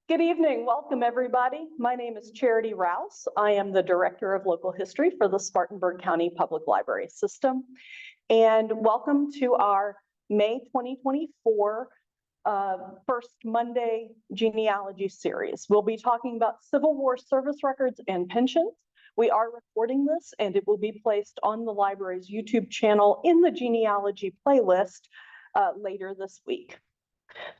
Good evening. Welcome, everybody. My name is Charity Rouse. I am the Director of Local History for the Spartanburg County Public Library System. And welcome to our May 2024 First Monday Genealogy series. We'll be talking about Civil War service records and pensions. We are recording this, and it will be placed on the library's YouTube channel in the genealogy playlist later this week.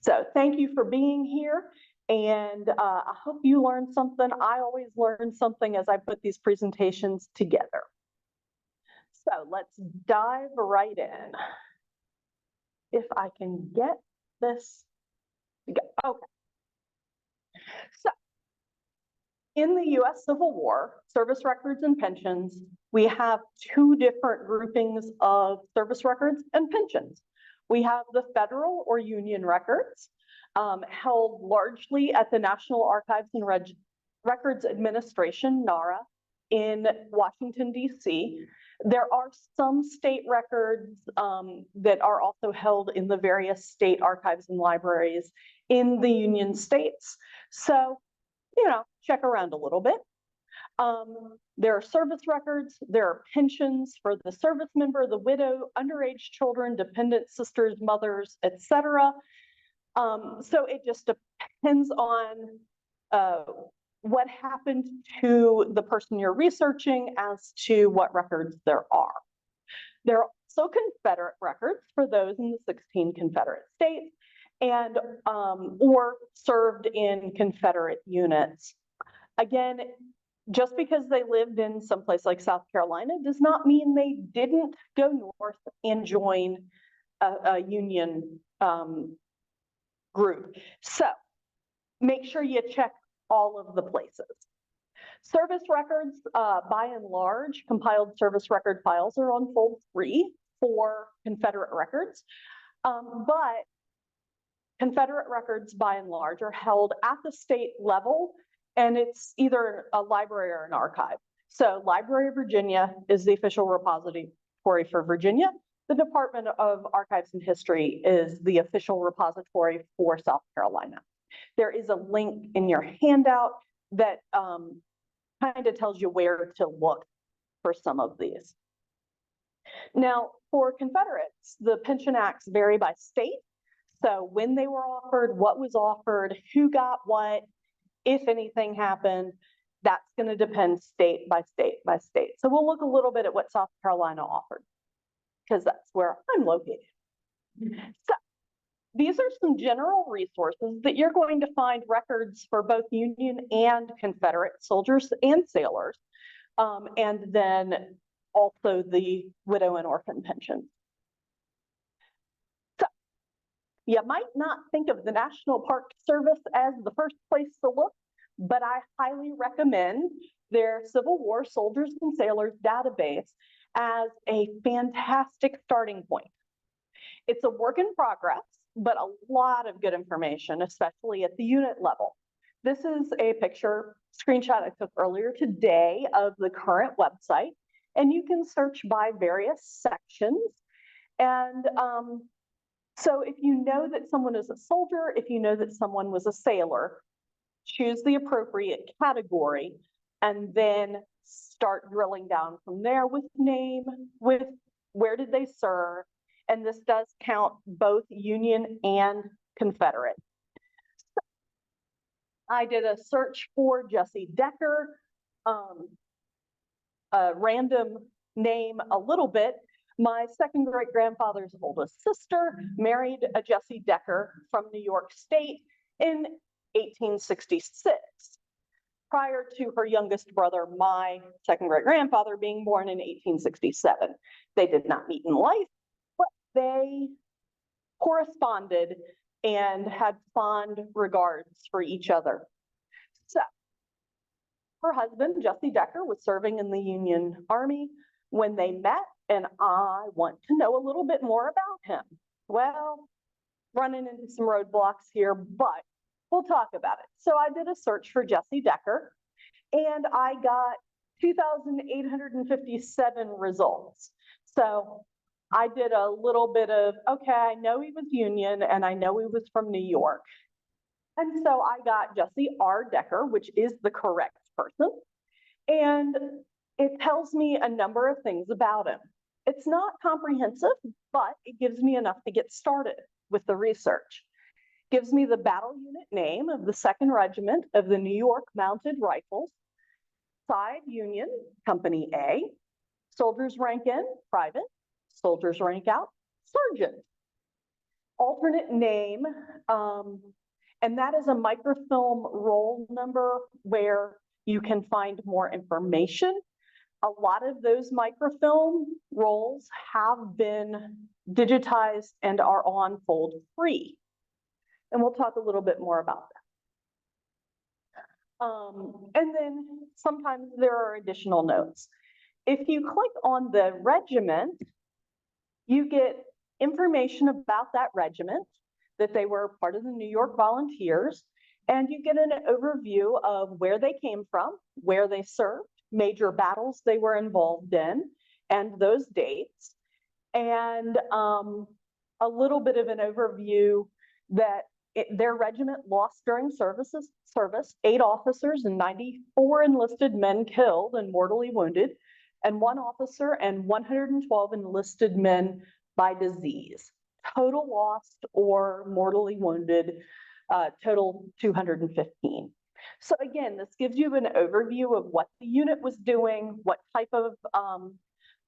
So thank you for being here. And I hope you learned something. I always learn something as I put these presentations together. So let's dive right in. If I can get this to go. Okay. So in the US Civil War, service records and pensions, we have two different groupings of service records and pensions. We have the federal or union records, held largely at the National Archives and Records Administration, NARA, in Washington, D.C. There are some state records that are also held in the various state archives and libraries in the Union states. So, check around a little bit. There are service records, there are pensions for the service member, the widow, underage children, dependent sisters, mothers, etc. So it just depends on what happened to the person you're researching as to what records there are. There are also Confederate records for those in the 16 Confederate states and or served in Confederate units. Again, just because they lived in some place like South Carolina does not mean they didn't go north and join a Union group. So make sure you check all of the places. Service records, by and large, compiled service record files are on fold 3 for Confederate records, but Confederate records, by and large, are held at the state level, and it's either a library or an archive. So Library of Virginia is the official repository for Virginia. The Department of Archives and History is the official repository for South Carolina. There is a link in your handout that kind of tells you where to look for some of these. Now, for Confederates, the pension acts vary by state. So when they were offered, what was offered, who got what, if anything happened, that's going to depend state by state by state. So we'll look a little bit at what South Carolina offered, because that's where I'm located. So these are some general resources that you're going to find records for both Union and Confederate soldiers and sailors, and then also the widow and orphan pensions. So you might not think of the National Park Service as the first place to look, but I highly recommend their Civil War Soldiers and Sailors database as a fantastic starting point. It's a work in progress, but a lot of good information, especially at the unit level. This is a screenshot I took earlier today of the current website, and you can search by various sections. And so if you know that someone is a soldier, if you know that someone was a sailor, choose the appropriate category and then start drilling down from there with name, with where did they serve, and this does count both Union and Confederate. So I did a search for Jessie Decker, a random name a little bit. My second great-grandfather's oldest sister married a Jessie Decker from New York State in 1866. Prior to her youngest brother, my second great-grandfather, being born in 1867. They did not meet in life, but they corresponded and had fond regards for each other. So her husband, Jessie Decker, was serving in the Union Army when they met, and I want to know a little bit more about him. Well, running into some roadblocks here, but we'll talk about it. So I did a search for Jessie Decker, and I got 2,857 results. So I did a little bit of, okay, I know he was Union, and I know he was from New York. And so I got Jesse R. Decker, which is the correct person. And it tells me a number of things about him. It's not comprehensive, but it gives me enough to get started with the research. Gives me the battle unit name of the 2nd Regiment of the New York Mounted Rifles, side Union, Company A, soldiers rank in, private, soldiers rank out, sergeant. Alternate name, and that is a microfilm roll number where you can find more information. A lot of those microfilm rolls have been digitized and are on fold free. And we'll talk a little bit more about that. And then sometimes there are additional notes. If you click on the regiment, you get information about that regiment, that they were part of the New York Volunteers, and you get an overview of where they came from, where they served, major battles they were involved in, and those dates, and a little bit of an overview that their regiment lost during service, 8 officers and 94 enlisted men killed and mortally wounded, and 1 officer and 112 enlisted men by disease. Total lost or mortally wounded, total 215. So again, this gives you an overview of what the unit was doing, what type of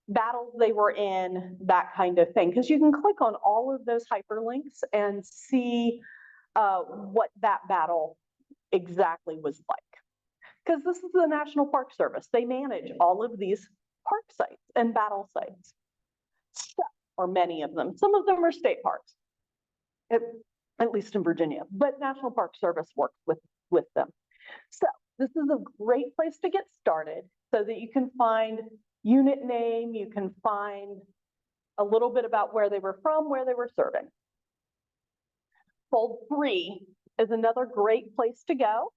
battles they were in, that kind of thing. Because you can click on all of those hyperlinks and see what that battle exactly was like. Because this is the National Park Service. They manage all of these park sites and battle sites, or many of them. Some of them are state parks, at least in Virginia, but National Park Service works with them. So this is a great place to get started so that you can find unit name, you can find a little bit about where they were from, where they were serving. Fold 3 is another great place to go.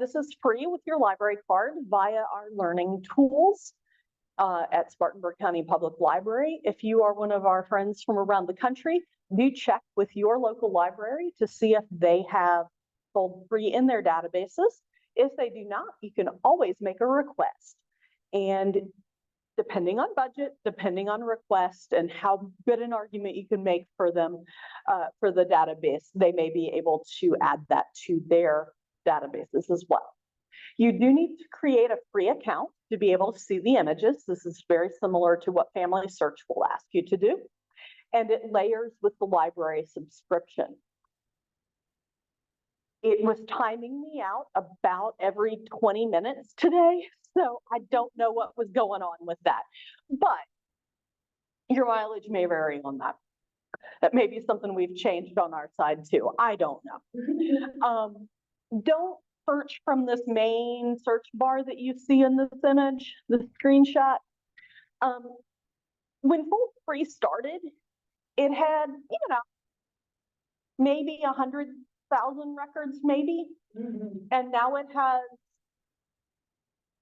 This is free with your library card via our learning tools at Spartanburg County Public Library. If you are one of our friends from around the country, do check with your local library to see if they have Fold 3 in their databases. If they do not, you can always make a request. And depending on budget, depending on request, and how good an argument you can make for them, for the database, they may be able to add that to their databases as well. You do need to create a free account to be able to see the images. This is very similar to what Family Search will ask you to do. And it layers with the library subscription. It was timing me out about every 20 minutes today, so I don't know what was going on with that. But your mileage may vary on that. That may be something we've changed on our side too. I don't know. Don't search from this main search bar that you see in this image, the screenshot. When Fold 3 started, it had, maybe 100,000 records, maybe. And now it has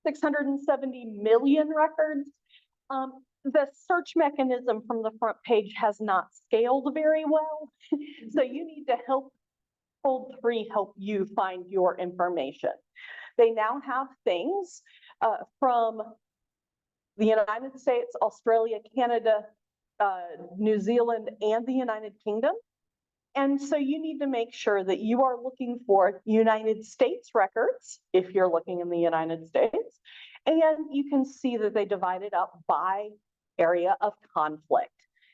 670 million records. The search mechanism from the front page has not scaled very well. So you need to help Fold 3 help you find your information. They now have things from the United States, Australia, Canada, New Zealand, and the United Kingdom. And so you need to make sure that you are looking for United States records if you're looking in the United States. And you can see that they divide it up by area of conflict.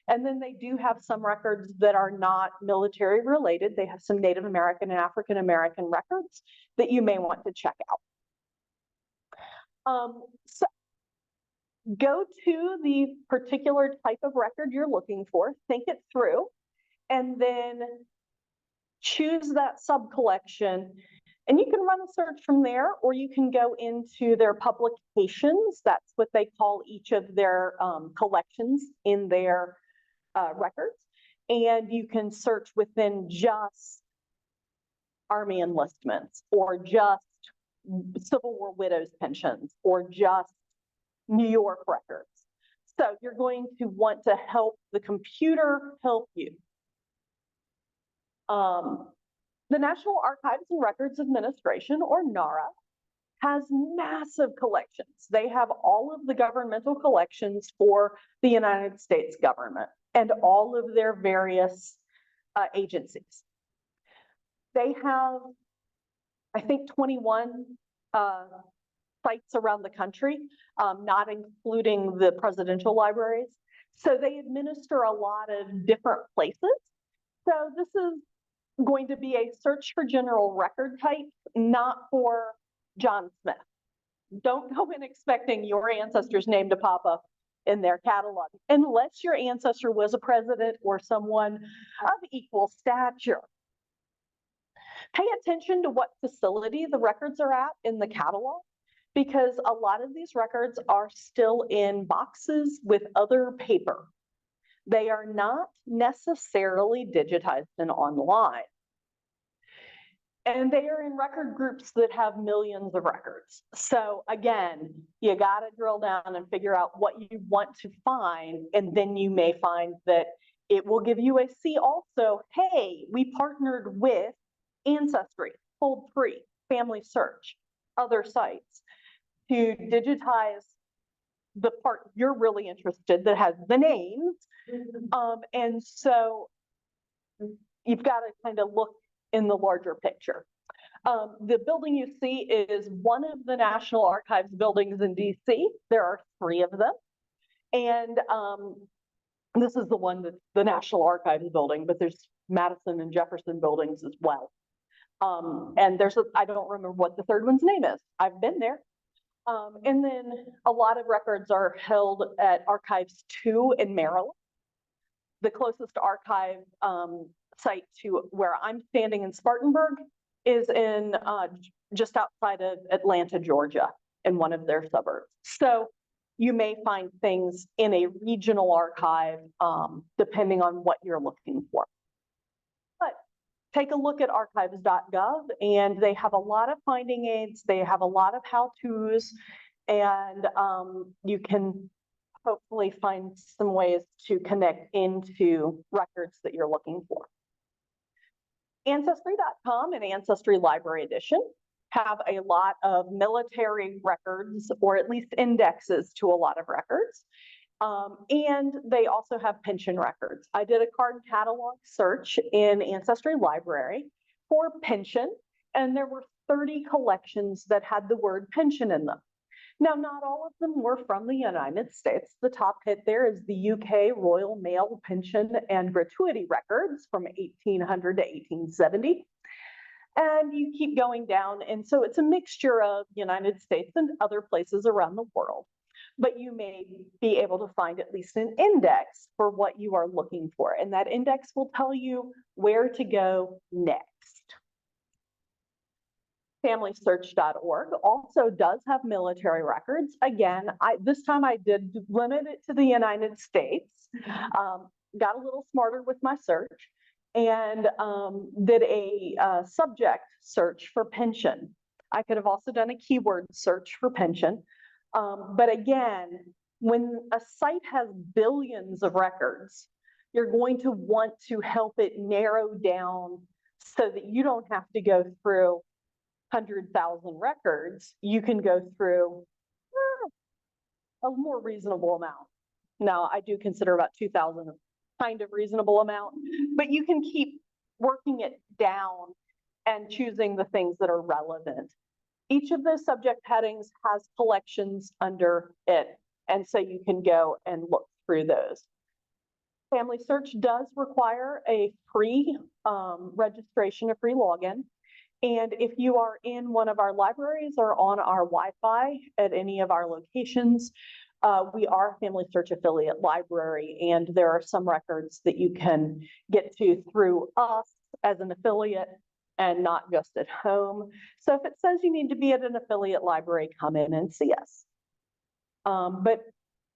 And then they do have some records that are not military related. They have some Native American and African American records that you may want to check out. So go to the particular type of record you're looking for, think it through, and then choose that sub-collection. And you can run a search from there, or you can go into their publications. That's what they call each of their collections in their records. And you can search within just Army enlistments, or just Civil War widows' pensions, or just New York records. So you're going to want to help the computer help you. The National Archives and Records Administration, or NARA, has massive collections. They have all of the governmental collections for the United States government and all of their various agencies. They have, I think, 21 sites around the country, not including the presidential libraries. So they administer a lot of different places. So this is going to be a search for general record type, not for John Smith. Don't go in expecting your ancestor's name to pop up in their catalog, unless your ancestor was a president or someone of equal stature. Pay attention to what facility the records are at in the catalog, because a lot of these records are still in boxes with other paper. They are not necessarily digitized and online. And they are in record groups that have millions of records. So again, you got to drill down and figure out what you want to find, and then you may find that it will give you a see also, hey, we partnered with Ancestry, Fold3, Family Search, other sites to digitize the part you're really interested that has the names. And so you've got to kind of look in the larger picture. The building you see is one of the National Archives buildings in DC. There are 3 of them. And this is the one that's the National Archives building, but there's Madison and Jefferson buildings as well. And there's I don't remember what the 3rd one's name is. I've been there. And then a lot of records are held at Archives 2 in Maryland. The closest archive site to where I'm standing in Spartanburg is in just outside of Atlanta, Georgia, in one of their suburbs. So you may find things in a regional archive, depending on what you're looking for. But take a look at archives.gov, and they have a lot of finding aids. They have a lot of how-tos, and you can hopefully find some ways to connect into records that you're looking for. Ancestry.com and Ancestry Library Edition have a lot of military records, or at least indexes to a lot of records. And they also have pension records. I did a card catalog search in Ancestry Library for pension, and there were 30 collections that had the word pension in them. Now, not all of them were from the United States. The top hit there is the UK Royal Mail Pension and Gratuity Records from 1800 to 1870. And you keep going down, and so it's a mixture of United States and other places around the world. But you may be able to find at least an index for what you are looking for, and that index will tell you where to go next. FamilySearch.org also does have military records. Again, this time I did limit it to the United States, got a little smarter with my search, and did a subject search for pension. I could have also done a keyword search for pension. But again, when a site has billions of records, you're going to want to help it narrow down so that you don't have to go through 100,000 records. You can go through a more reasonable amount. Now, I do consider about 2,000 a kind of reasonable amount, but you can keep working it down and choosing the things that are relevant. Each of those subject headings has collections under it, and so you can go and look through those. Family Search does require a free registration, a free login. And if you are in one of our libraries or on our Wi-Fi at any of our locations, we are a Family Search affiliate library, and there are some records that you can get to through us as an affiliate and not just at home. So if it says you need to be at an affiliate library, come in and see us. But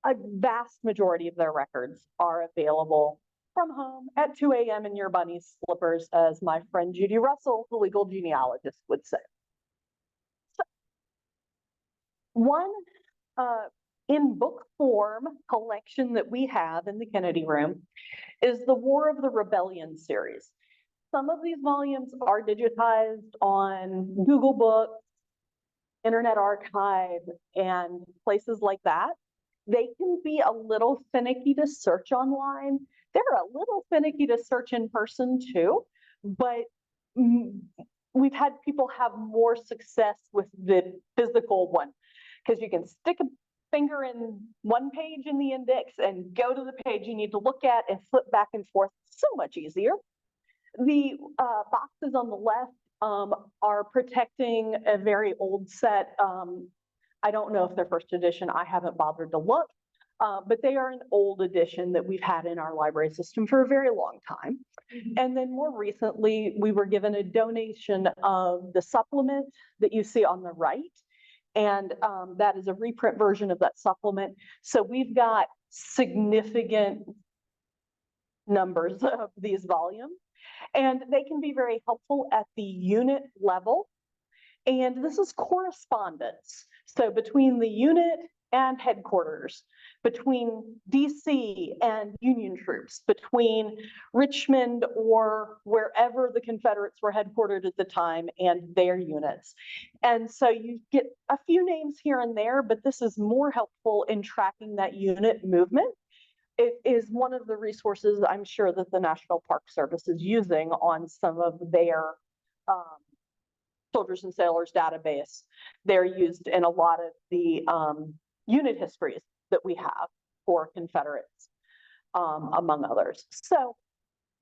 a vast majority of their records are available from home at 2 a.m. in your bunny slippers, as my friend Judy Russell, the legal genealogist, would say. So, one in book form collection that we have in the Kennedy Room is the War of the Rebellion series. some of these volumes are digitized on Google Books, Internet Archive, and places like that. They can be a little finicky to search online. They're a little finicky to search in person too, but we've had people have more success with the physical one, because you can stick a finger in one page in the index and go to the page you need to look at and flip back and forth. So much easier. The boxes on the left are protecting a very old set. I don't know if they're first edition. I haven't bothered to look, but they are an old edition that we've had in our library system for a very long time. And then more recently, we were given a donation of the supplement that you see on the right. And that is a reprint version of that supplement. So we've got significant numbers of these volumes, and they can be very helpful at the unit level. And this is correspondence. So between the unit and headquarters, between DC and Union troops, between Richmond or wherever the Confederates were headquartered at the time and their units. And so you get a few names here and there, but this is more helpful in tracking that unit movement. It is one of the resources I'm sure that the National Park Service is using on some of their soldiers and sailors database. They're used in a lot of the unit histories that we have for Confederates, among others. So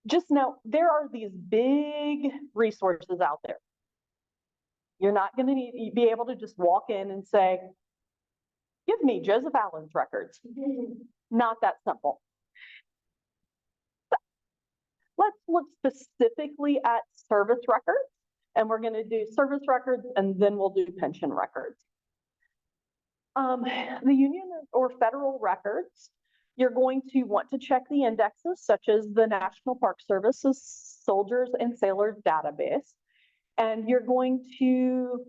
just know there are these big resources out there. You're not going to be able to just walk in and say, give me Joseph Allen's records. Not that simple. So let's look specifically at service records. And we're going to do service records, and then we'll do pension records. The Union or federal records, you're going to want to check the indexes, such as the National Park Service's Soldiers and Sailors database. And you're going to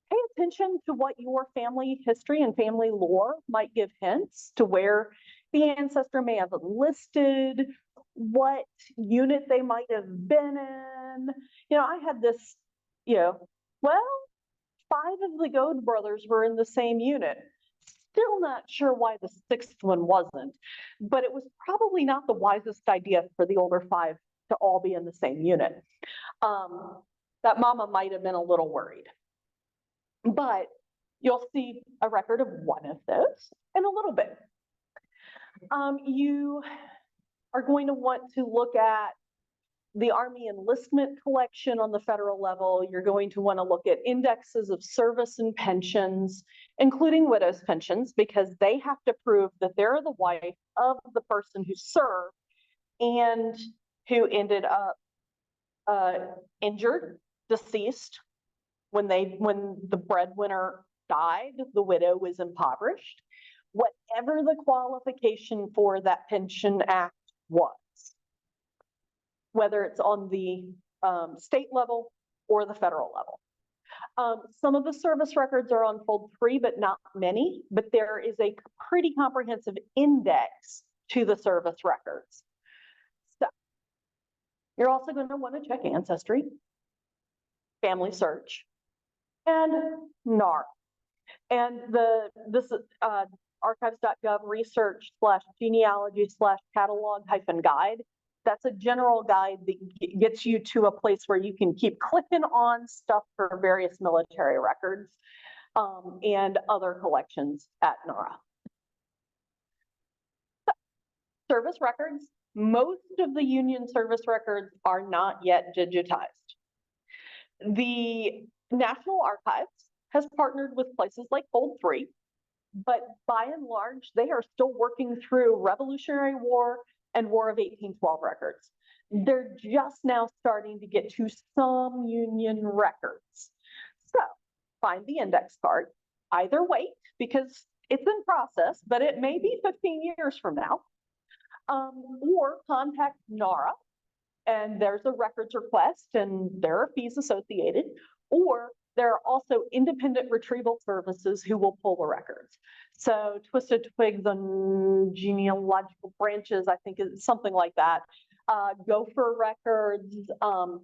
pay attention to what your family history and family lore might give hints to where the ancestor may have enlisted, what unit they might have been in. You know, I had this, well, 5 of the Goad brothers were in the same unit. Still not sure why the 6th one wasn't, but it was probably not the wisest idea for the older 5 to all be in the same unit. That mama might have been a little worried. But you'll see a record of one of those in a little bit. You are going to want to look at the Army enlistment collection on the federal level. You're going to want to look at indexes of service and pensions, including widows' pensions, because they have to prove that they're the wife of the person who served and who ended up injured, deceased. When the breadwinner died, the widow was impoverished. Whatever the qualification for that pension act was, whether it's on the state level or the federal level. Some of the service records are on fold 3, but not many, but there is a pretty comprehensive index to the service records. So you're also going to want to check Ancestry, Family Search, and NARA. And this archives.gov research/genealogy/catalog-guide. That's a general guide that gets you to a place where you can keep clicking on stuff for various military records and other collections at NARA. So, service records, most of the Union service records are not yet digitized. The National Archives has partnered with places like Fold 3, but by and large, they are still working through Revolutionary War and War of 1812 records. They're just now starting to get to some Union records. So find the index card, either wait because it's in process, but it may be 15 years from now, or contact NARA, and there's a records request and there are fees associated, or there are also independent retrieval services who will pull the records. So Twisted Twigs on Genealogical Branches, I think is something like that. Gopher records.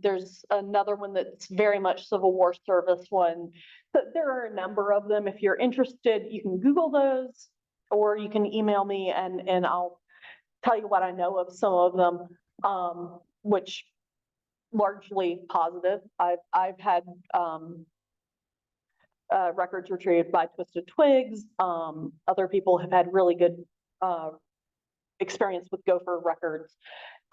There's another one that's very much Civil War service one. So there are a number of them. If you're interested, you can Google those, or you can email me and I'll tell you what I know of some of them, which largely positive. I've had records retrieved by Twisted Twigs. Other people have had really good experience with Gopher records.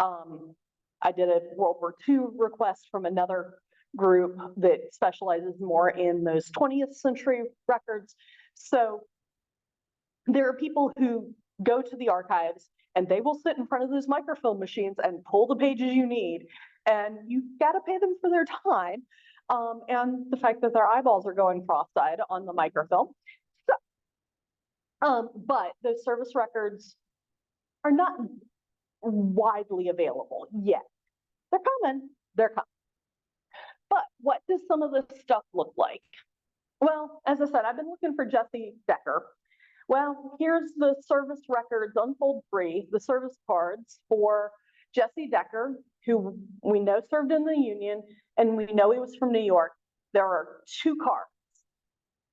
I did a World War II request from another group that specializes more in those 20th century records. So there are people who go to the archives and they will sit in front of those microfilm machines and pull the pages you need. And you've got to pay them for their time and the fact that their eyeballs are going cross-eyed on the microfilm. So, but those service records are not widely available yet. They're coming, they're coming. But what does some of this stuff look like? Well, as I said, I've been looking for Jesse Decker. Well, here's the service records, unfold 3, the service cards for Jesse Decker, who we know served in the Union, and we know he was from New York. There are 2 cards.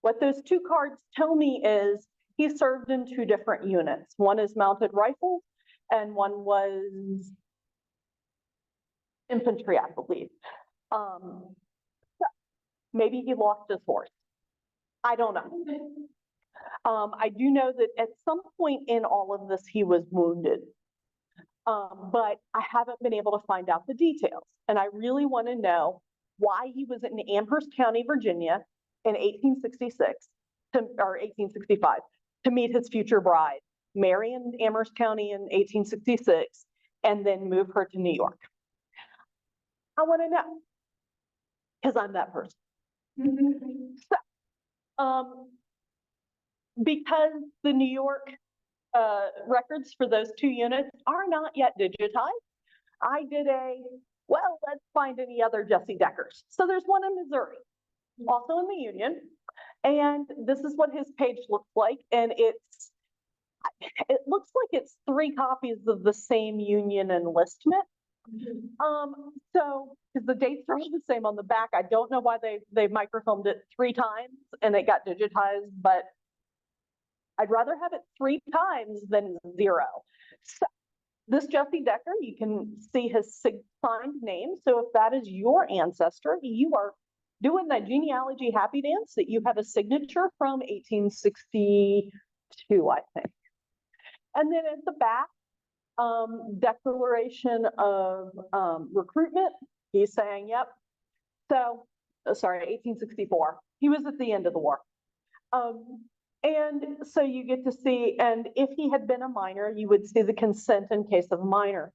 What those 2 cards tell me is he served in 2 different units. One is mounted rifles, and one was infantry, I believe. So maybe he lost his horse. I don't know. I do know that at some point in all of this, he was wounded. But I haven't been able to find out the details. And I really want to know why he was in Amherst County, Virginia in 1866 or 1865 to meet his future bride, marry in Amherst County in 1866, and then move her to New York. I want to know, because I'm that person. So, because the New York records for those 2 units are not yet digitized, I did well, let's find any other Jesse Deckers. So there's one in Missouri, also in the Union, and this is what his page looks like, and it looks like it's 3 copies of the same Union enlistment. So, because the dates are all the same on the back, I don't know why they microfilmed it 3 times and it got digitized, but I'd rather have it 3 times than 0. So this Jesse Decker, you can see his signed name. So if that is your ancestor, you are doing that genealogy happy dance that you have a signature from 1862, I think. And then at the back, declaration of recruitment. He's saying, yep. So, sorry, 1864. He was at the end of the war. And so you get to see, and if he had been a minor, you would see the consent in case of minor.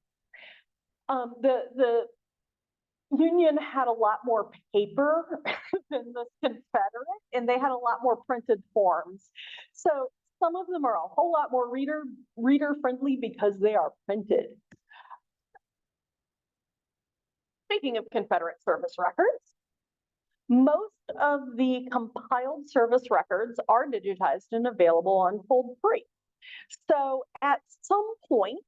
The Union had a lot more paper than the Confederate, and they had a lot more printed forms. So some of them are a whole lot more reader friendly because they are printed. Speaking of Confederate service records, most of the compiled service records are digitized and available on Fold 3. So at some point,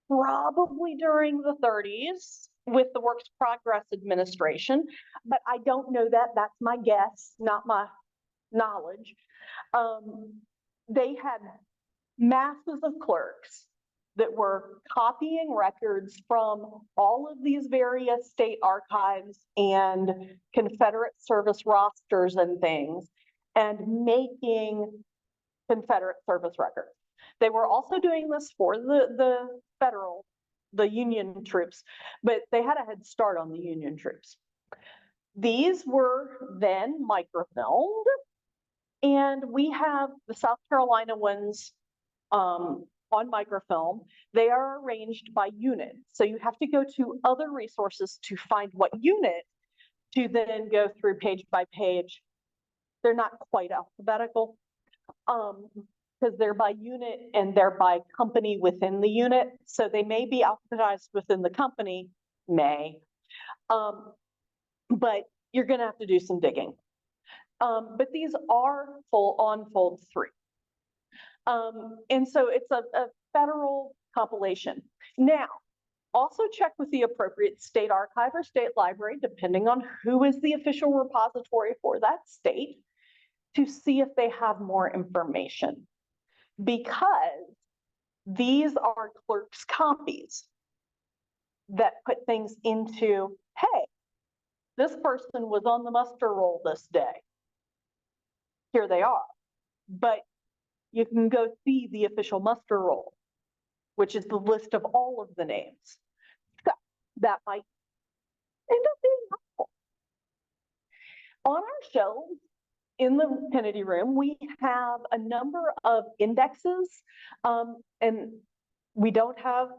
probably during the 30s, with the Works Progress Administration, but I don't know that. That's my guess, not my knowledge. They had masses of clerks that were copying records from all of these various state archives and Confederate service rosters and things, and making Confederate service records. They were also doing this for the Union troops, but they had a head start on the Union troops. These were then microfilmed, and we have the South Carolina ones on microfilm. They are arranged by unit. So you have to go to other resources to find what unit to then go through page by page. They're not quite alphabetical because they're by unit and they're by company within the unit. So they may be alphabetized within the company, but you're gonna have to do some digging. But these are on Fold 3. And so it's a federal compilation. Now, Also check with the appropriate state archive or state library, depending on who is the official repository for that state, to see if they have more information. Because these are clerk's copies that put things into, hey, this person was on the muster roll this day. Here they are. But you can go see the official muster roll, which is the list of all of the names. So that might end up being helpful. On our shelves in the Kennedy room, we have a number of indexes, and we don't have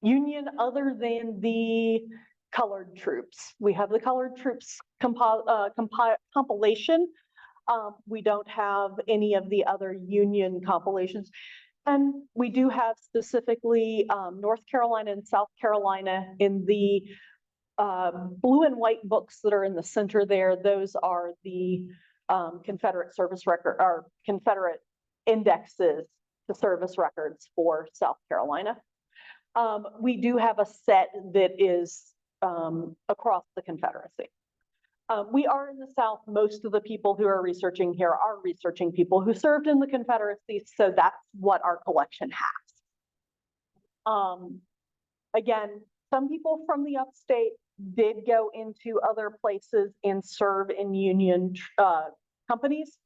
Union other than the colored troops. We have the colored troops compilation. We don't have any of the other Union compilations. And we do have specifically North Carolina and South Carolina in the blue and white books that are in the center there. Those are the Confederate service record or Confederate indexes to service records for South Carolina. We do have a set that is across the Confederacy. We are in the South. Most of the people who are researching here are researching people who served in the Confederacy, so that's what our collection has. Again, some people from the upstate did go into other places and serve in Union companies.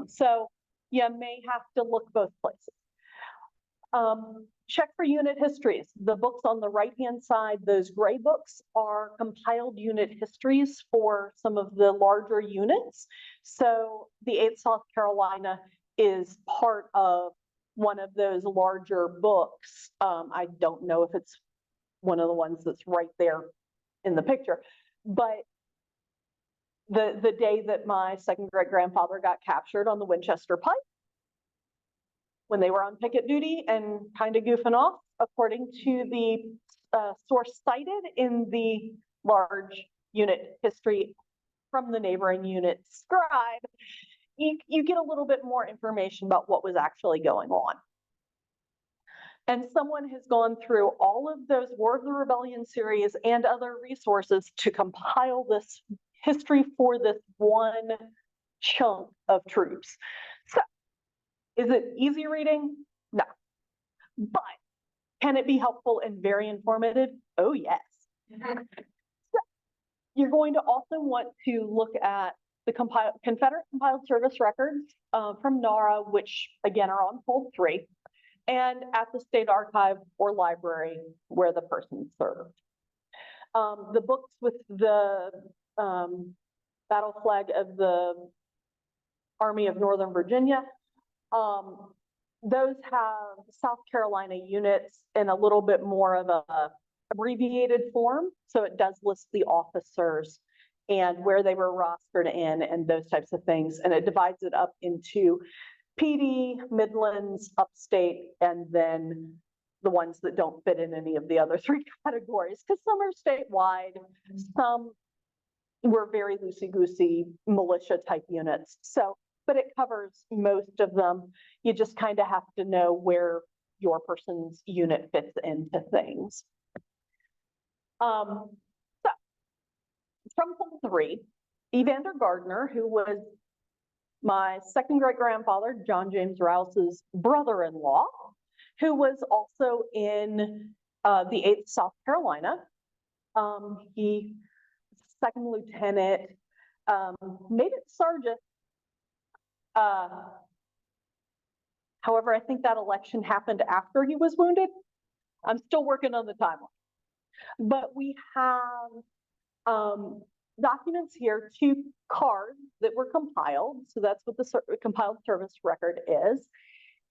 So you may have to look both places. Check for unit histories. The books on the right-hand side, those gray books, are compiled unit histories for some of the larger units. So the 8th South Carolina is part of one of those larger books. I don't know if it's one of the ones that's right there in the picture, but the day that my second great-grandfather got captured on the Winchester Pike, when they were on picket duty and kind of goofing off, according to the source cited in the large unit history from the neighboring unit scribe, you get a little bit more information about what was actually going on. And someone has gone through all of those War of the Rebellion series and other resources to compile this history for this one chunk of troops. So, is it easy reading? No. But can it be helpful and very informative? Oh, yes. So you're going to also want to look at the Confederate compiled service records from NARA, which again are on fold 3, and at the state archive or library where the person served. The books with the battle flag of the Army of Northern Virginia, those have South Carolina units in a little bit more of a abbreviated form. So it does list the officers and where they were rostered in and those types of things. And it divides it up into PD, Midlands, Upstate, and then the ones that don't fit in any of the other 3 categories, because some are statewide, some were very loosey-goosey militia type units. So, but it covers most of them. You just kind of have to know where your person's unit fits into things. So from fold 3, Evander Gardner, who was my second great-grandfather, John James Rouse's brother-in-law, who was also in the 8th South Carolina. He was second lieutenant, made it sergeant. However, I think that election happened after he was wounded. I'm still working on the timeline. But we have documents here, 2 cards that were compiled. So that's what the compiled service record is.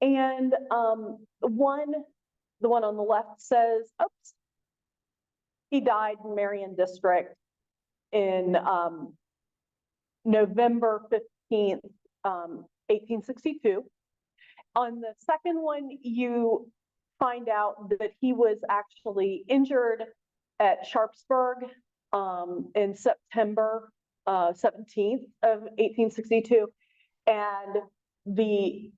And the one on the left says, oops, he died in Marion District in November 15th, 1862. On the second one, you find out that he was actually injured at Sharpsburg in September 17th of 1862. And the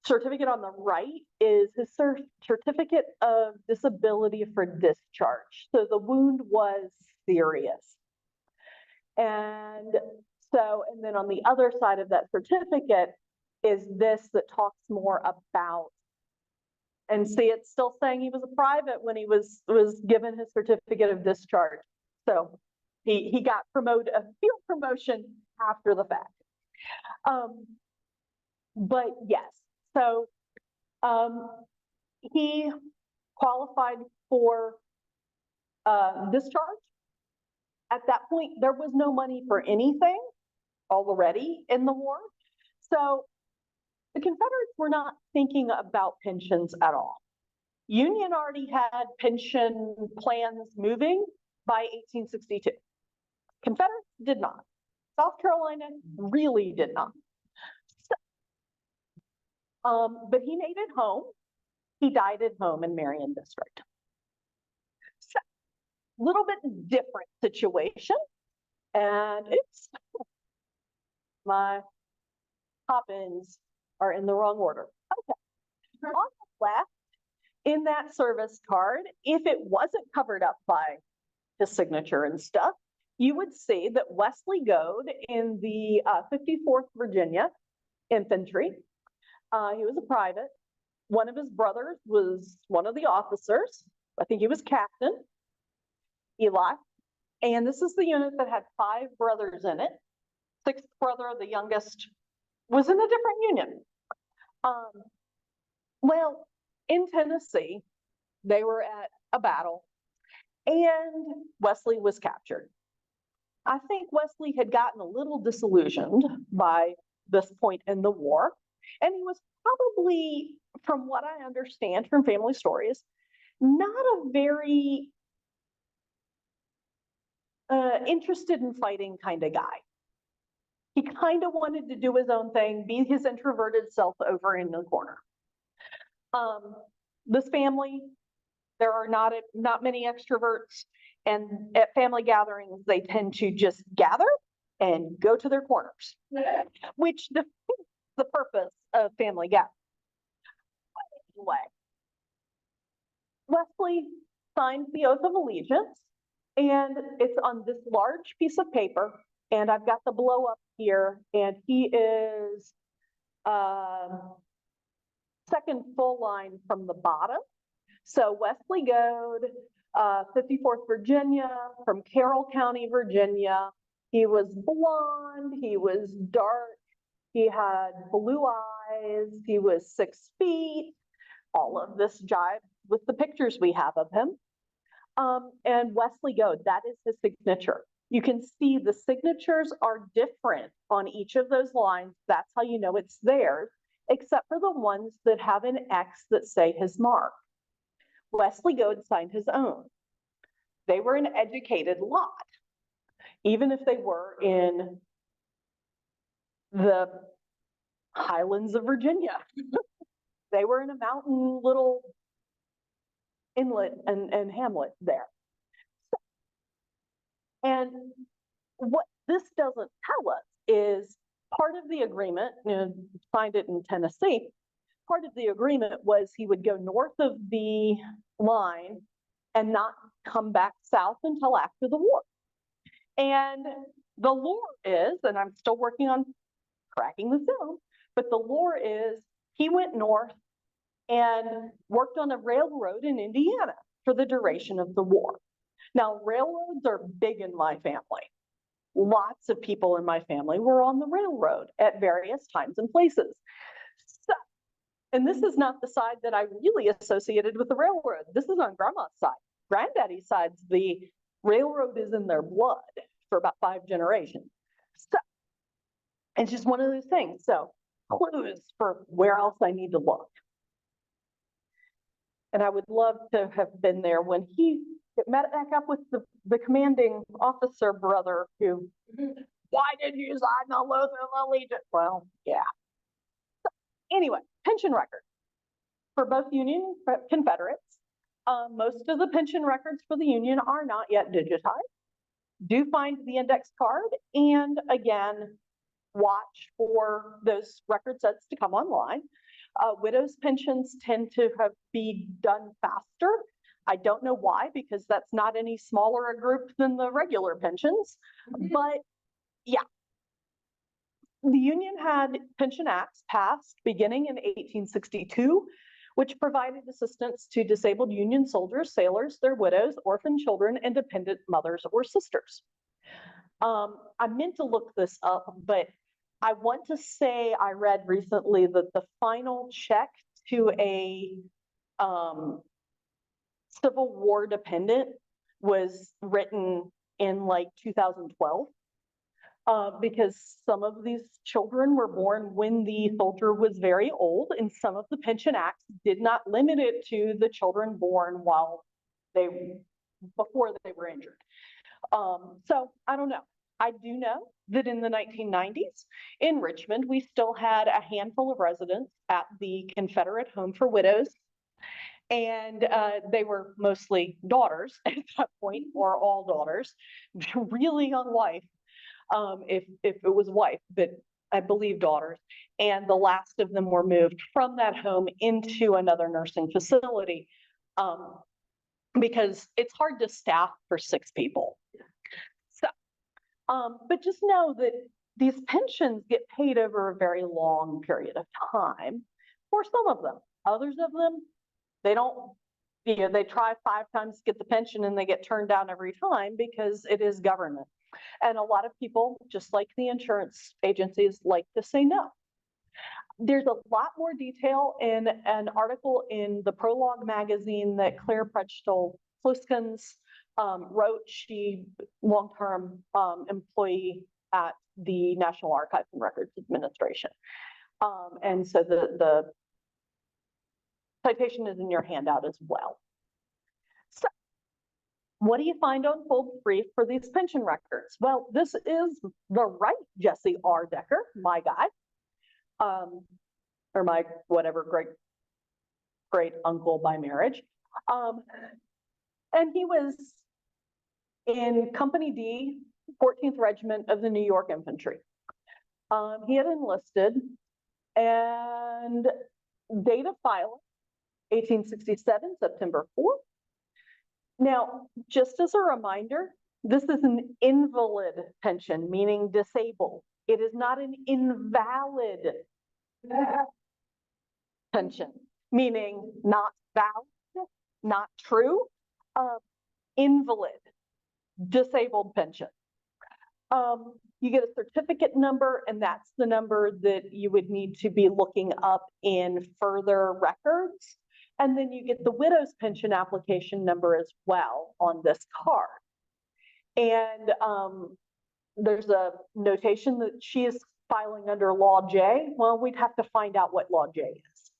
certificate on the right is his certificate of disability for discharge. So the wound was serious. And so, and then on the other side of that certificate is this that talks more about, and see, it's still saying he was a private when he was given his certificate of discharge. So he got promoted, a field promotion after the fact. But yes, so he qualified for discharge. At that point, there was no money for anything already in the war. So the Confederates were not thinking about pensions at all. Union already had pension plans moving by 1862. Confederates did not. South Carolina really did not. So, but he made it home. He died at home in Marion District. So, a little bit different situation. And oops, my pop-ins are in the wrong order. Okay. On the left, in that service card, if it wasn't covered up by his signature and stuff, you would see that Wesley Goad in the 54th Virginia Infantry, he was a private. One of his brothers was one of the officers. I think he was captain, Eli. And this is the unit that had 5 brothers in it. 6th brother, the youngest, was in a different unit. Well, in Tennessee, they were at a battle and Wesley was captured. I think Wesley had gotten a little disillusioned by this point in the war, and he was probably, from what I understand from family stories, not a very interested in fighting kind of guy. He kind of wanted to do his own thing, be his introverted self over in the corner. This family, there are not many extroverts, and at family gatherings, they tend to just gather and go to their corners, which defeats the purpose of family gatherings. Anyway, Wesley signed the oath of allegiance, and it's on this large piece of paper, and I've got the blow up here, and he is second full line from the bottom. So Wesley Goad, 54th Virginia, from Carroll County, Virginia. He was blonde, he was dark, he had blue eyes, he was 6 feet. All of this jives with the pictures we have of him. And Wesley Goad, that is his signature. You can see the signatures are different on each of those lines. That's how you know it's theirs, except for the ones that have an X that say his mark. Wesley Goad signed his own. They were an educated lot, even if they were in the highlands of Virginia. They were in a mountain little inlet and hamlet there. And what this doesn't tell us is part of the agreement, find it in Tennessee, part of the agreement was he would go north of the line and not come back south until after the war. And the lore is, and I'm still working on cracking this down, but the lore is he went north and worked on a railroad in Indiana for the duration of the war. Now, railroads are big in my family. Lots of people in my family were on the railroad at various times and places. So, and this is not the side that I really associated with the railroad. This is on grandma's side. Granddaddy's side, the railroad is in their blood for about 5 generations. So it's just one of those things. So clues for where else I need to look. And I would love to have been there when he met back up with the commanding officer brother who, why did you sign the oath of allegiance? Well, yeah. So anyway, pension record for both Union and Confederates. Most of the pension records for the Union are not yet digitized. Do find the index card, and again, watch for those record sets to come online. Widows' pensions tend to be done faster. I don't know why, because that's not any smaller a group than the regular pensions, but yeah. The Union had pension acts passed beginning in 1862, which provided assistance to disabled Union soldiers, sailors, their widows, orphan children, and dependent mothers or sisters. I meant to look this up, but I want to say I read recently that the final check to a Civil War dependent was written in like 2012. Because some of these children were born when the soldier was very old, and some of the pension acts did not limit it to the children born before they were injured. So I don't know. I do know that in the 1990s in Richmond, we still had a handful of residents at the Confederate Home for Widows, and they were mostly daughters at that point, or all daughters, really young wife. If it was wife, but I believe daughters. And the last of them were moved from that home into another nursing facility, because it's hard to staff for 6 people. So, but just know that these pensions get paid over a very long period of time for some of them. Others of them, they don't, they try 5 times to get the pension and they get turned down every time because it is government. And a lot of people, just like the insurance agencies, like to say no. There's a lot more detail in an article in the Prologue magazine that Claire Prechtel-Pluskens wrote. She long-term employee at the National Archives and Records Administration. And so the citation is in your handout as well. So, what do you find on fold 3 for these pension records? Well, this is the right Jesse R. Decker, my guy, or my whatever great uncle by marriage. And he was in Company D, 14th Regiment of the New York Infantry. He had enlisted, and date of filing, 1867, September 4th. Now, just as a reminder, this is an invalid pension, meaning disabled. It is not an invalid pension, meaning not valid, not true, invalid, disabled pension. You get a certificate number, and that's the number that you would need to be looking up in further records. And then you get the widow's pension application number as well on this card. And there's a notation that she is filing under Law J. Well, we'd have to find out what Law J is.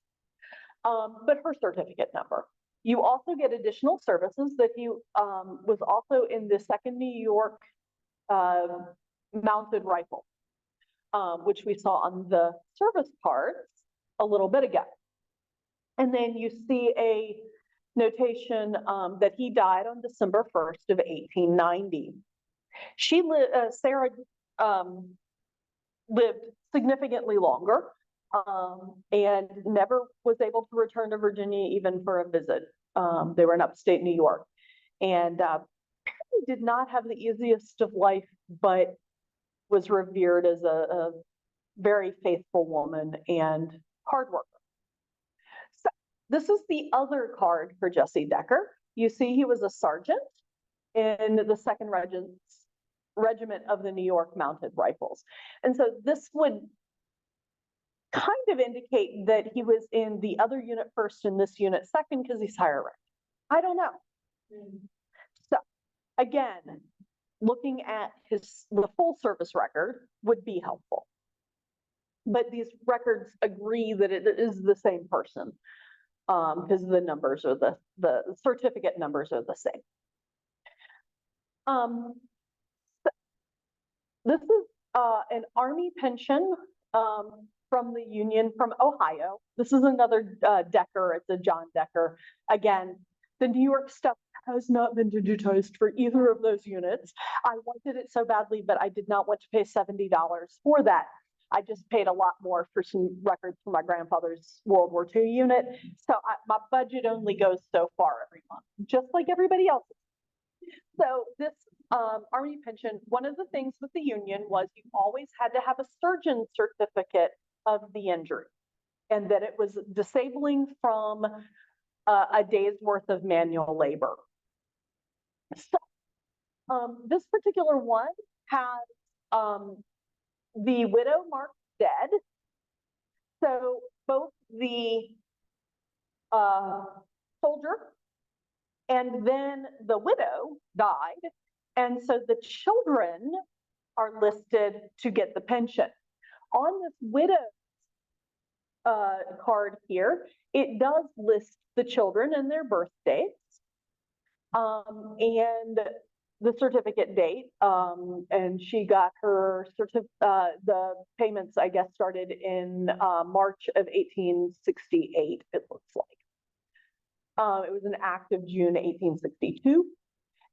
But her certificate number. You also get additional services that he was also in the 2nd New York mounted rifle, which we saw on the service cards a little bit ago. And then you see a notation that he died on December 1st of 1890. Sarah lived significantly longer and never was able to return to Virginia even for a visit. They were in upstate New York, and did not have the easiest of life, but was revered as a very faithful woman and hard worker. So this is the other card for Jesse Decker. You see he was a sergeant in the 2nd Regiment of the New York Mounted Rifles. And so this would kind of indicate that he was in the other unit first and this unit second because he's higher ranked. I don't know. So again, looking at the full service record would be helpful. But these records agree that it is the same person because the numbers are the certificate numbers are the same. So this is an Army pension from the Union from Ohio. This is another Decker. It's a John Decker. Again, the New York stuff has not been digitized for either of those units. I wanted it so badly, but I did not want to pay $70 for that. I just paid a lot more for some records from my grandfather's World War II unit. So my budget only goes so far every month, just like everybody else's. So this Army pension, one of the things with the Union was you always had to have a surgeon certificate of the injury, and that it was disabling from a day's worth of manual labor. So this particular one has the widow marked dead. So both the soldier and then the widow died. And so the children are listed to get the pension. On this widow card here, it does list the children and their birth dates, and the certificate date, and she got her the payments, I guess, started in March of 1868, it looks like. It was an act of June 1862.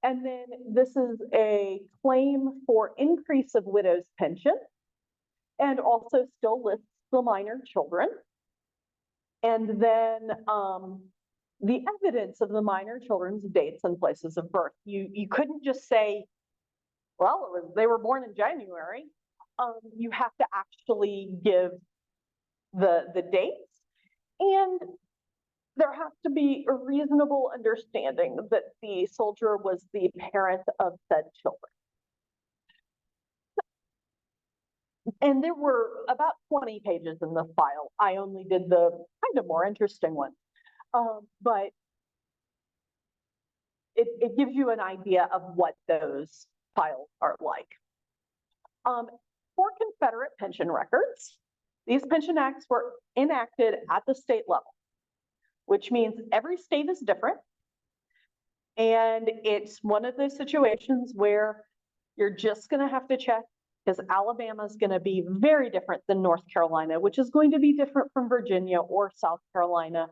And then this is a claim for increase of widow's pension, and also still lists the minor children. And then the evidence of the minor children's dates and places of birth. You couldn't just say, well, they were born in January. You have to actually give the dates, and there has to be a reasonable understanding that the soldier was the parent of said children. And there were about 20 pages in the file. I only did the kind of more interesting one. But it gives you an idea of what those files are like. For Confederate pension records, these pension acts were enacted at the state level, which means every state is different. And it's one of those situations where you're just going to have to check, because Alabama is going to be very different than North Carolina, which is going to be different from Virginia or South Carolina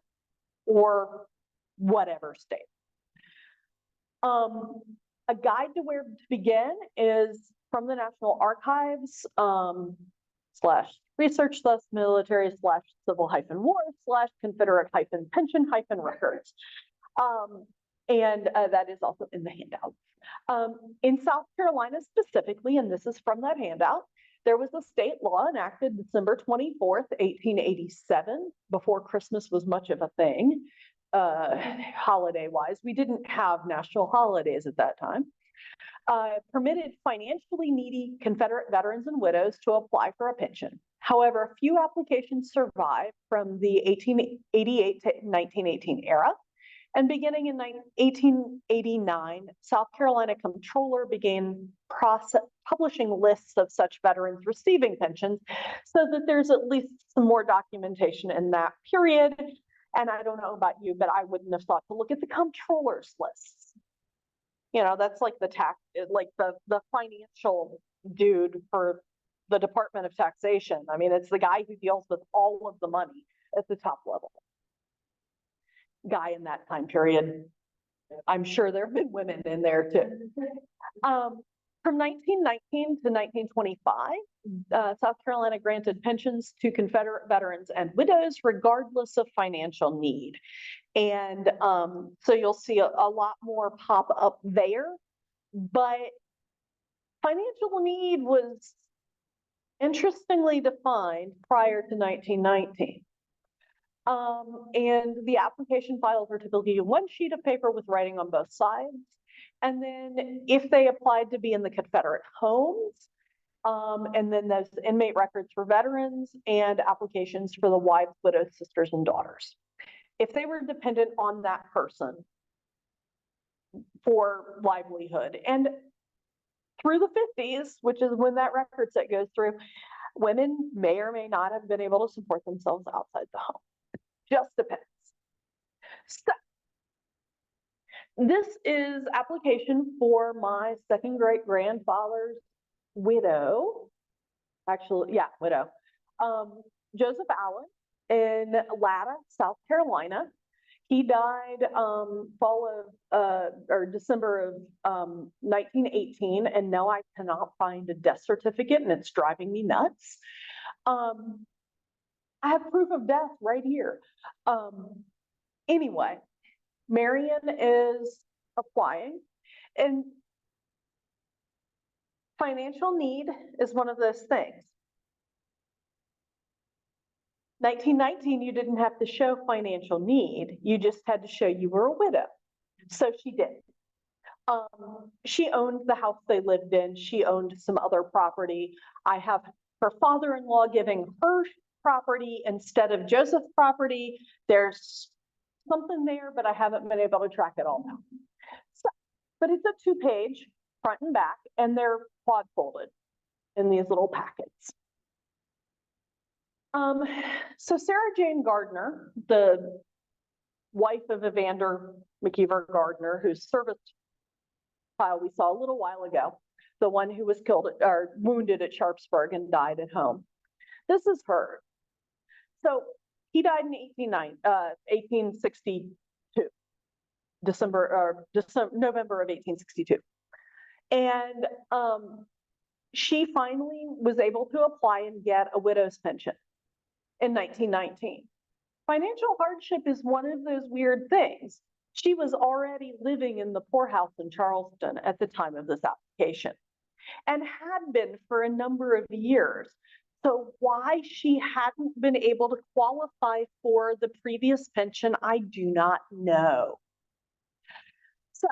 or whatever state. A guide to where to begin is from the National Archives /research military /civil-war /Confederate-pension-records. And that is also in the handout. In South Carolina specifically, and this is from that handout, there was a state law enacted December 24th, 1887, before Christmas was much of a thing, holiday-wise. We didn't have national holidays at that time. Permitted financially needy Confederate veterans and widows to apply for a pension. However, few applications survived from the 1888 to 1918 era. And beginning in 1889, South Carolina Comptroller began publishing lists of such veterans receiving pensions, so that there's at least some more documentation in that period. And I don't know about you, but I wouldn't have thought to look at the comptroller's lists. You know, that's like the financial dude for the Department of Taxation. I mean, it's the guy who deals with all of the money at the top level. Guy in that time period. I'm sure there have been women in there too. From 1919 to 1925, South Carolina granted pensions to Confederate veterans and widows regardless of financial need. And so you'll see a lot more pop up there, but financial need was interestingly defined prior to 1919. And the application files are typically one sheet of paper with writing on both sides. And then if they applied to be in the Confederate homes, and then those inmate records for veterans and applications for the wives, widows, sisters, and daughters. If they were dependent on that person for livelihood. And through the 50s, which is when that record set goes through, women may or may not have been able to support themselves outside the home. Just depends. So this is application for my second great grandfather's widow. Actually, yeah, widow. Joseph Allen in Latta, South Carolina. He died December of 1918, and no, I cannot find a death certificate, and it's driving me nuts. I have proof of death right here. Anyway, Marion is applying, and financial need is one of those things. 1919, you didn't have to show financial need. You just had to show you were a widow. So she did. She owned the house they lived in. She owned some other property. I have her father-in-law giving her property instead of Joseph's property. There's something there, but I haven't been able to track it all down. So, but it's a 2-page front and back, and they're quad folded in these little packets. So Sarah Jane Gardner, the wife of Evander McKeever Gardner, whose service file we saw a little while ago, the one who was killed or wounded at Sharpsburg and died at home. This is her. So he died in 1862, November of 1862. And she finally was able to apply and get a widow's pension in 1919. Financial hardship is one of those weird things. She was already living in the poorhouse in Charleston at the time of this application and had been for a number of years. So why she hadn't been able to qualify for the previous pension, I do not know. So,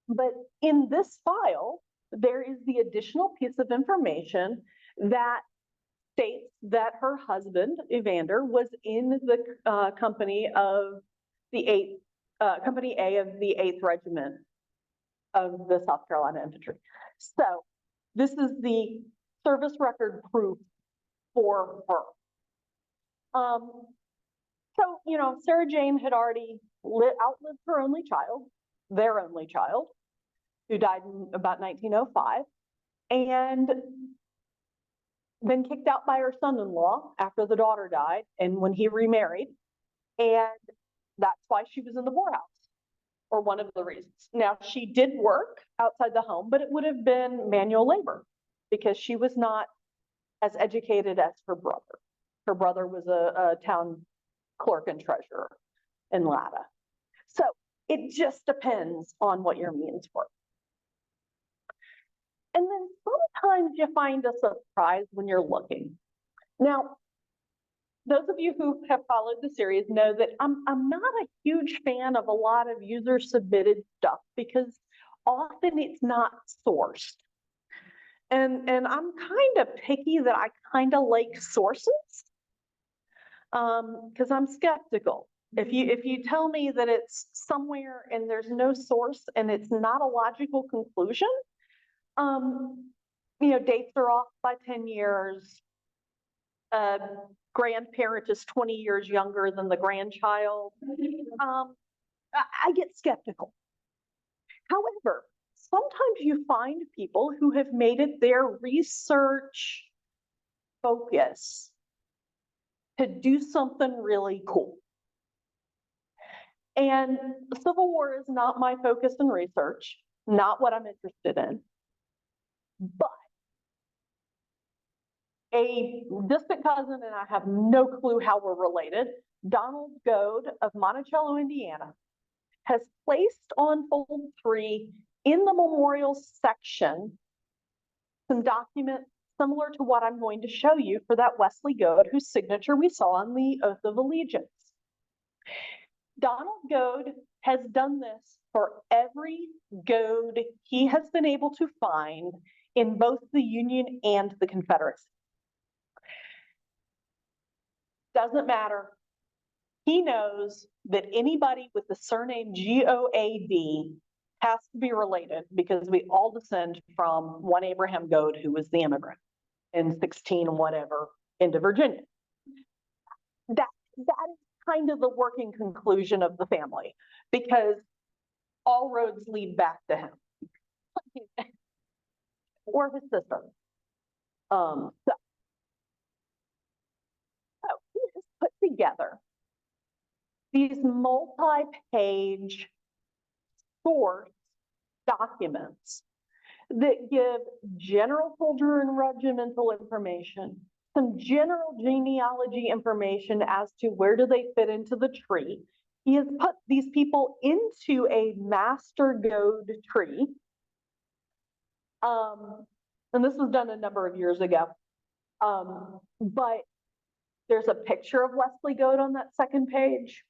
but in this file, there is the additional piece of information that states that her husband, Evander, was in the company of the Company A of the 8th Regiment of the South Carolina Infantry. So this is the service record proof for her. So, you know, Sarah Jane had already outlived her only child, their only child, who died in about 1905, and been kicked out by her son-in-law after the daughter died and when he remarried. And that's why she was in the poorhouse, or one of the reasons. Now, she did work outside the home, but it would have been manual labor because she was not as educated as her brother. Her brother was a town clerk and treasurer in Latta. So it just depends on what your means were. And then sometimes you find a surprise when you're looking. Now, those of you who have followed the series know that I'm not a huge fan of a lot of user submitted stuff because often it's not sourced. And I'm kind of picky that I kind of like sources because I'm skeptical. If you tell me that it's somewhere and there's no source and it's not a logical conclusion, you know, dates are off by 10 years. Grandparent is 20 years younger than the grandchild. I get skeptical. However, sometimes you find people who have made it their research focus to do something really cool. And the Civil War is not my focus in research, not what I'm interested in. But a distant cousin, and I have no clue how we're related, Donald Goad of Monticello, Indiana, has placed on fold 3 in the memorial section some documents similar to what I'm going to show you for that Wesley Goad whose signature we saw on the Oath of Allegiance. Donald Goad has done this for every Goad he has been able to find in both the Union and the Confederacy. Doesn't matter. He knows that anybody with the surname G-O-A-D has to be related because we all descend from one Abraham Goad who was the immigrant in 16 whatever into Virginia. That is kind of the working conclusion of the family because all roads lead back to him or his sister. So he has put together these multi-page source documents that give general soldier and regimental information, some general genealogy information as to where do they fit into the tree. He has put these people into a master goad tree. And this was done a number of years ago. But there's a picture of Wesley Goad on that second page.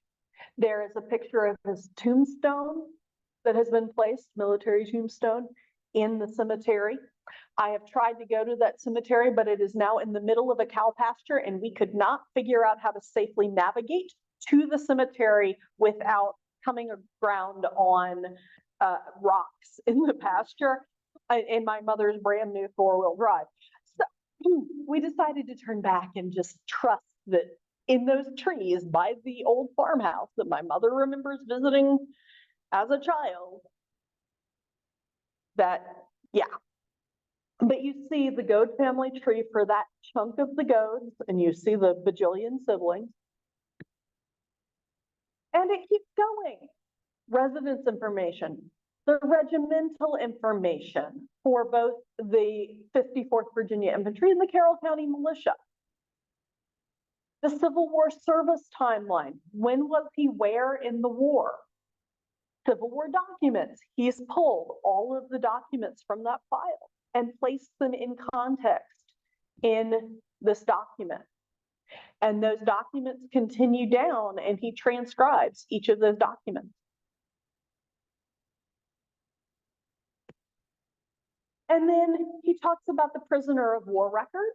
There is a picture of his tombstone that has been placed, military tombstone, in the cemetery. I have tried to go to that cemetery, but it is now in the middle of a cow pasture, and we could not figure out how to safely navigate to the cemetery without coming aground on rocks in the pasture in my mother's brand new 4-wheel drive. So we decided to turn back and just trust that in those trees by the old farmhouse that my mother remembers visiting as a child, that, yeah. But you see the Goad family tree for that chunk of the Goads, and you see the bajillion siblings. And it keeps going. Residence information, the regimental information for both the 54th Virginia Infantry and the Carroll County Militia. The Civil War service timeline. When was he where in the war? Civil War documents. He's pulled all of the documents from that file and placed them in context in this document. And those documents continue down, and he transcribes each of those documents. And then he talks about the prisoner of war record,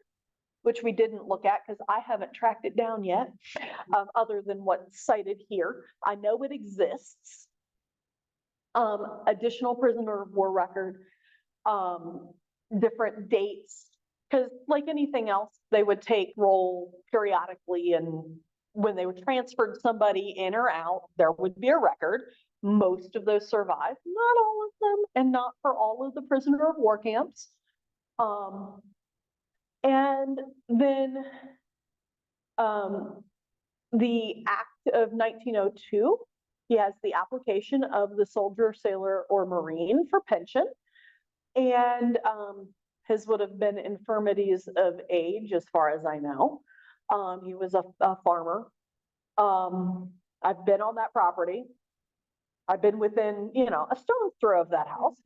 which we didn't look at because I haven't tracked it down yet, other than what's cited here. I know it exists. Additional prisoner of war record, different dates, because like anything else, they would take roll periodically, and when they would transfer somebody in or out, there would be a record. Most of those survive, not all of them, and not for all of the prisoner of war camps. And then the Act of 1902, he has the application of the soldier, sailor, or Marine for pension. And his would have been infirmities of age, as far as I know. He was a farmer. I've been on that property. I've been within, you know, a stone's throw of that house.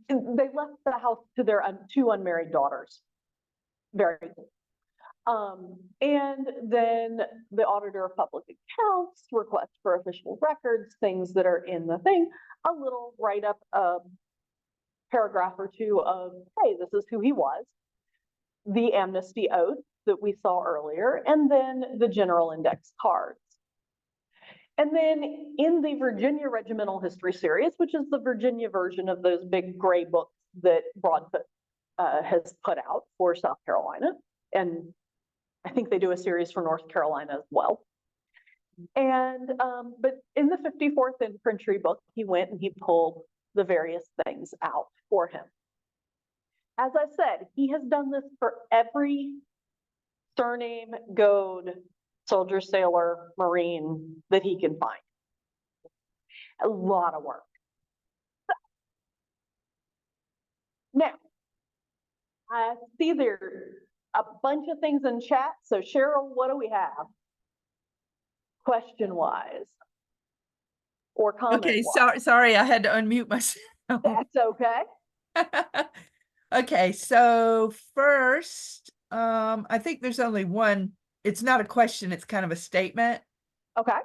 They left the house to their two unmarried daughters. Very cool. And then the auditor of public accounts requests for official records, things that are in the thing, a little write-up, paragraph or two of, hey, this is who he was, the amnesty oath that we saw earlier, and then the general index cards. And then in the Virginia Regimental History Series, which is the Virginia version of those big gray books that Broadfoot has put out for South Carolina, and I think they do a series for North Carolina as well. And but in the 54th Infantry book, he went and he pulled the various things out for him. As I said, he has done this for every surname, Goad, soldier, sailor, Marine that he can find. A lot of work. Now, I see there's a bunch of things in chat. So Cheryl, what do we have? Question-wise or comment-wise? Okay, sorry, I had to unmute myself. That's okay. Okay, so first, I think there's only one. It's not a question, it's kind of a statement. Okay.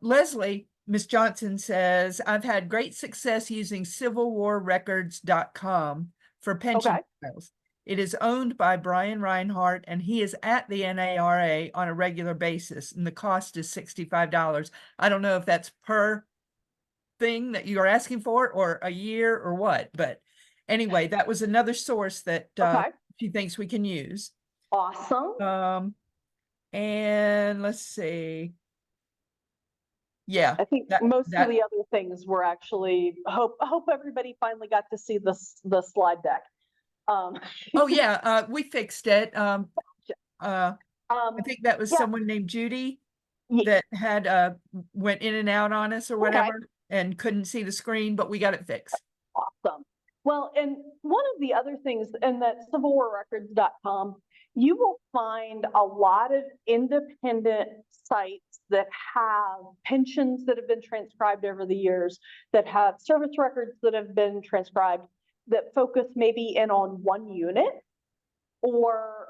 Leslie, Miss Johnson says, I've had great success using civilwarrecords.com for pension files. It is owned by Brian Reinhardt, and he is at the NARA on a regular basis, and the cost is $65. I don't know if that's per thing that you're asking for, or a year, or what, but anyway, that was another source that she thinks we can use. Awesome. And let's see. Yeah, I think most of the other things were actually, hope everybody finally got to see the slide deck. Oh yeah, we fixed it. I think that was someone named Judy that had went in and out on us or whatever and couldn't see the screen, but we got it fixed. Awesome. Well, and one of the other things, and that civilwarrecords.com, you will find a lot of independent sites that have pensions that have been transcribed over the years, that have service records that have been transcribed, that focus maybe in on one unit or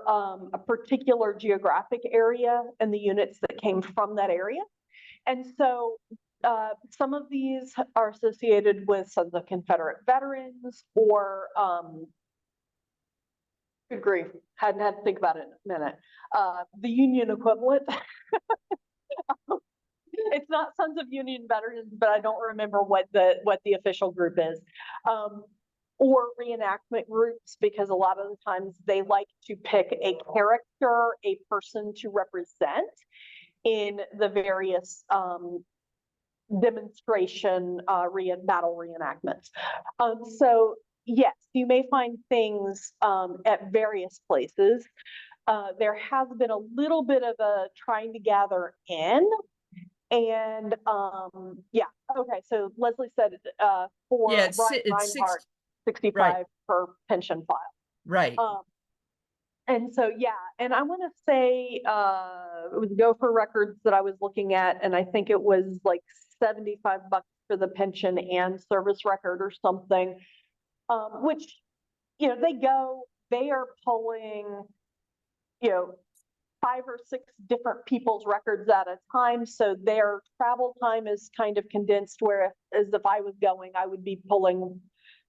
a particular geographic area and the units that came from that area. And so some of these are associated with Sons of Confederate Veterans or, good grief, hadn't had to think about it in a minute, the Union equivalent. It's not Sons of Union Veterans, but I don't remember what the official group is. Or reenactment groups, because a lot of the times they like to pick a character, a person to represent in the various demonstration battle reenactments. So yes, you may find things at various places. There has been a little bit of a trying to gather in, and yeah, okay, so Leslie said for Yeah, Brian it's Reinhardt, 65 right. per pension file. Right. And so, yeah, and I want to say it was Gopher Records that I was looking at, and I think it was like $75 for the pension and service record or something, which, you know, they are pulling, you know, 5 or 6 different people's records at a time. So their travel time is kind of condensed, whereas if I was going, I would be pulling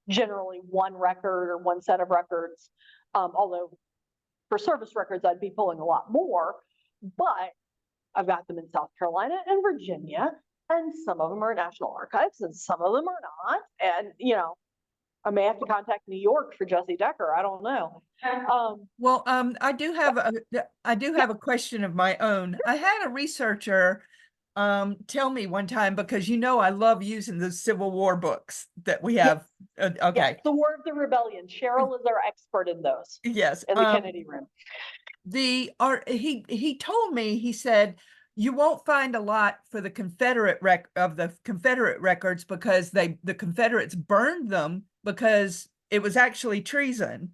generally one record or one set of records. Although for service records, I'd be pulling a lot more, but I've got them in South Carolina and Virginia, and some of them are National Archives and some of them are not. And, you know, I may have to contact New York for Jesse Decker. I don't know. Well, I do have a question of my own. I had a researcher tell me one time, because you know I love using the Civil War books that we have. Okay. Yes, the War of the Rebellion. Cheryl is our expert in those. Yes. In the Kennedy room. He told me, he said, you won't find a lot for the Confederate records because the Confederates burned them because it was actually treason.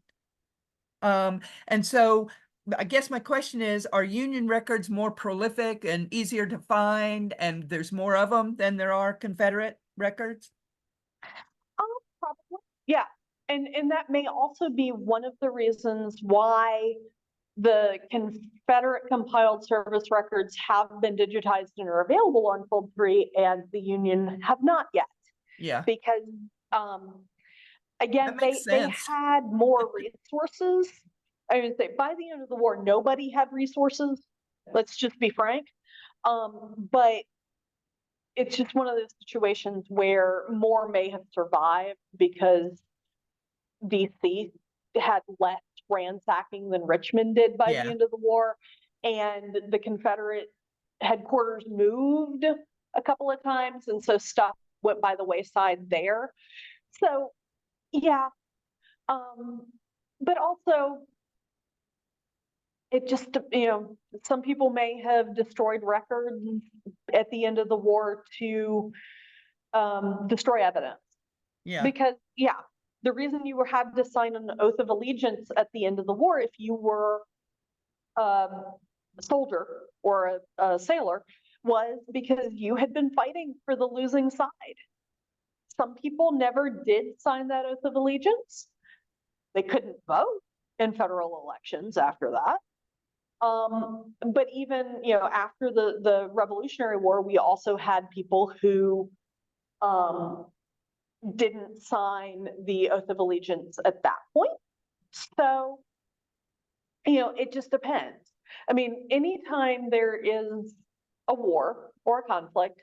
And so I guess my question is, are Union records more prolific and easier to find, and there's more of them than there are Confederate records? Probably, yeah. And that may also be one of the reasons why the Confederate compiled service records have been digitized and are available on Fold 3, and the Union have not yet. Yeah. Because again, they had more resources. I would say by the end of the war, nobody had resources. Let's just be frank. But it's just one of those situations where more may have survived because DC had less ransacking than Richmond did by the end of the war. And the Confederate headquarters moved a couple of times. And so stuff went by the wayside there. So, yeah. But also, it just, you know, some people may have destroyed records at the end of the war to destroy evidence. Yeah. Because, yeah, the reason you had to sign an oath of allegiance at the end of the war, if you were a soldier or a sailor, was because you had been fighting for the losing side. Some people never did sign that oath of allegiance. They couldn't vote in federal elections after that. But even, you know, after the Revolutionary War, we also had people who didn't sign the oath of allegiance at that point. So, you know, it just depends. I mean, anytime there is a war or a conflict,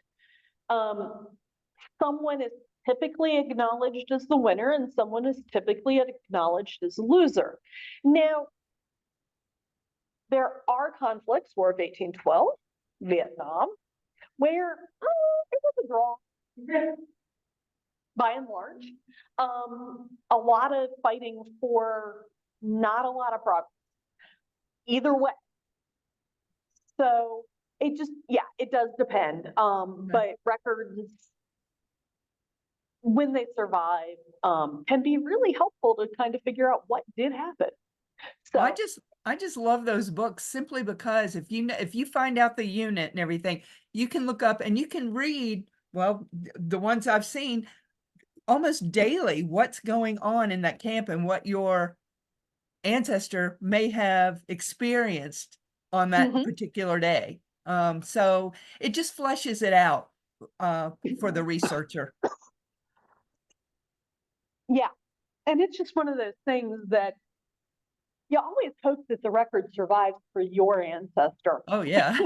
someone is typically acknowledged as the winner and someone is typically acknowledged as a loser. Now, there are conflicts, War of 1812, Vietnam, where it was a draw. By and large, a lot of fighting for not a lot of progress either way. So it just, yeah, it does depend. But records, when they survive, can be really helpful to kind of figure out what did happen. So I just love those books simply because if you find out the unit and everything, you can look up and you can read, well, the ones I've seen almost daily, what's going on in that camp and what your ancestor may have experienced on that Mhm. particular day. So it just fleshes it out for the researcher. Yeah, and it's just one of those things that you always hope that the record survives for your ancestor. Oh, yeah.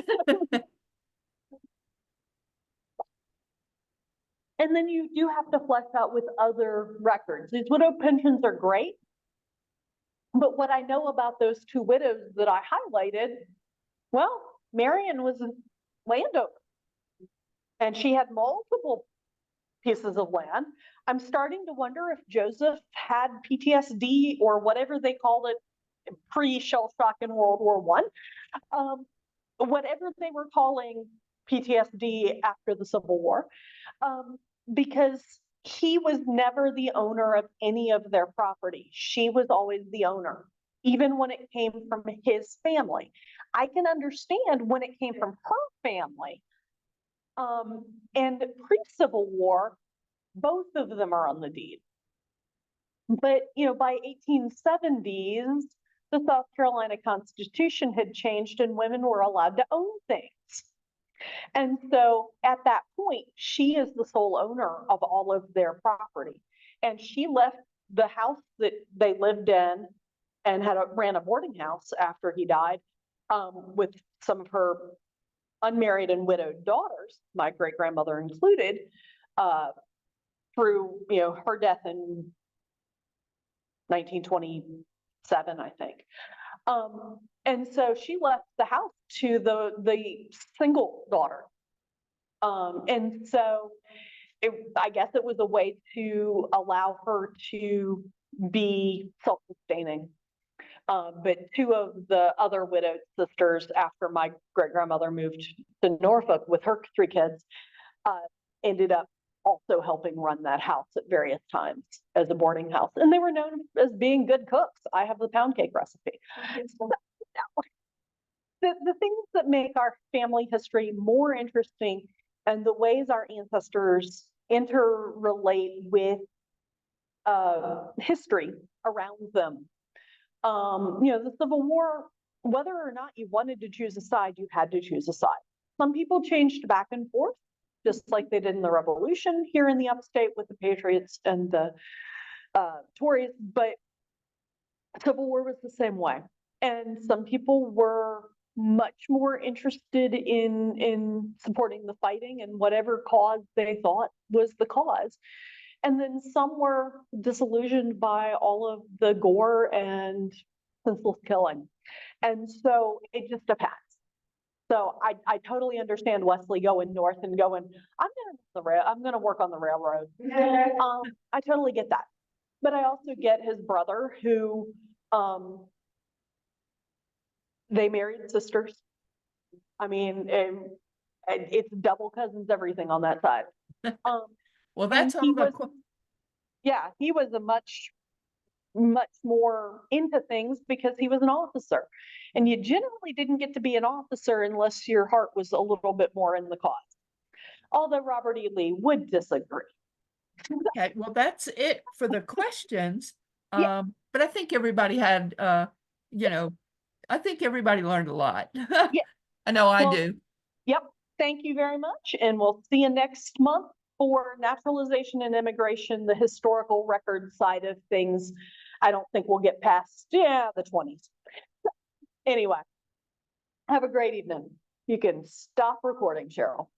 And then you do have to flesh out with other records. These widow pensions are great, but what I know about those two widows that I highlighted, well, Marion was a landowner and she had multiple pieces of land. I'm starting to wonder if Joseph had PTSD or whatever they called it pre-shell shock in World War I, whatever they were calling PTSD after the Civil War, because he was never the owner of any of their property. She was always the owner, even when it came from his family. I can understand when it came from her family. And pre-Civil War, both of them are on the deed. But, by 1870s, the South Carolina Constitution had changed and women were allowed to own things. And so at that point, she is the sole owner of all of their property. And she left the house that they lived in and ran a boarding house after he died, with some of her unmarried and widowed daughters, my great grandmother included, through her death in 1927, I think. And so she left the house to the single daughter. And so I guess it was a way to allow her to be self-sustaining. But two of the other widowed sisters, after my great grandmother moved to Norfolk with her 3 kids, ended up also helping run that house at various times as a boarding house. And they were known as being good cooks. I have the pound cake recipe. So, the things that make our family history more interesting and the ways our ancestors interrelate with history around them. The Civil War, whether or not you wanted to choose a side, you had to choose a side. Some people changed back and forth, just like they did in the Revolution here in the upstate with the Patriots and the Tories, but Civil War was the same way. And some people were much more interested in supporting the fighting and whatever cause they thought was the cause. And then some were disillusioned by all of the gore and senseless killing. And so it just depends. So I totally understand Wesley going north and going, I'm gonna work on the railroad. I totally get that. But I also get his brother who they married sisters. I mean, it's double cousins, everything on that side. Well, that's all he was a much more into things because he was an officer. And you generally didn't get to be an officer unless your heart was a little bit more in the cause. Although Robert E. Lee would disagree. Okay, well, that's it for the questions. Yeah. But I think everybody had, I think everybody learned a lot. Yeah. I know I Well, do. Yep. Thank you very much. And we'll see you next month for naturalization and immigration, the historical record side of things. I don't think we'll get past, the 20s. Anyway, have a great evening. You can stop recording, Cheryl.